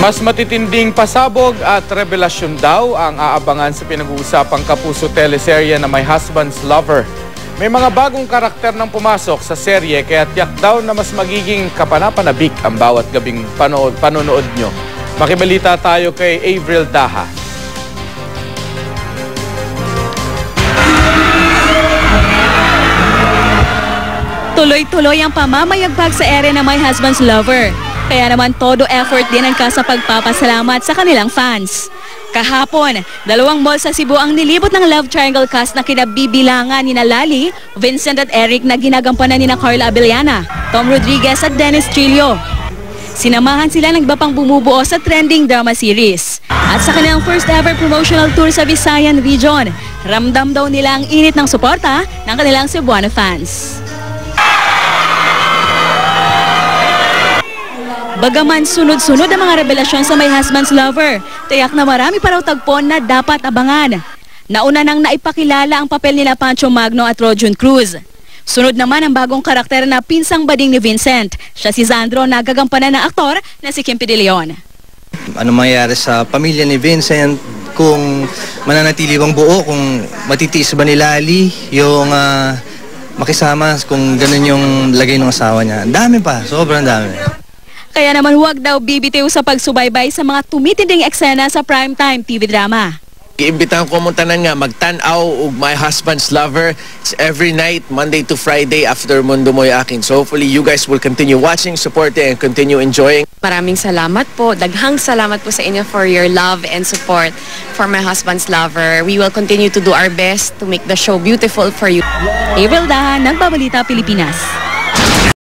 Mas matitinding pasabog at revelasyon daw ang aabangan sa pinag-uusapang kapuso teleserye na My Husband's Lover. May mga bagong karakter nang pumasok sa serye kaya tiyak daw na mas magiging kapanapanabik ang bawat gabing panonood nyo. Makibalita tayo kay Avril Daha. Tuloy-tuloy ang pamamayagpag sa ere na My Husband's Lover. Kaya naman todo effort din ang sa pagpapasalamat sa kanilang fans. Kahapon, 2 mall sa Cebu ang nilibot ng Love Triangle cast na kinabibilangan nina Lali, Vincent at Eric na ginagampanan nina Carla Abellana, Tom Rodriguez at Dennis Trillo. Sinamahan sila ng iba pang bumubuo sa trending drama series. At sa kanilang first ever promotional tour sa Visayan region, ramdam daw nila ang init ng suporta ng kanilang Cebuano fans. Bagaman sunod-sunod ang mga revelasyon sa My Husband's Lover, tiyak na marami pa raw tagpon na dapat abangan. Nauna nang naipakilala ang papel nila Pancho Magno at Rojun Cruz. Sunod naman ang bagong karakter na pinsang bading ni Vincent. Siya si Sandro na gagampanan ng aktor na si Kim P. De Leon. Ano mangyayari sa pamilya ni Vincent, kung mananatili bang buo, kung matitiis ba ni Lali yung makisama, kung ganun yung lagay ng asawa niya. Dami pa, sobrang dami. Kaya naman huwag daw bibitiw sa pagsubaybay sa mga tumitinding eksena sa primetime TV drama. Iimbitahan ko mo tanan nga magtan-aw og My Husband's Lover. It's every night, Monday to Friday after Mundo Mo'y Akin. So hopefully you guys will continue watching, supporting, and continue enjoying. Maraming salamat po. Daghang salamat po sa inyo for your love and support for My Husband's Lover. We will continue to do our best to make the show beautiful for you. Avril Daha, Nagbabalita, Pilipinas.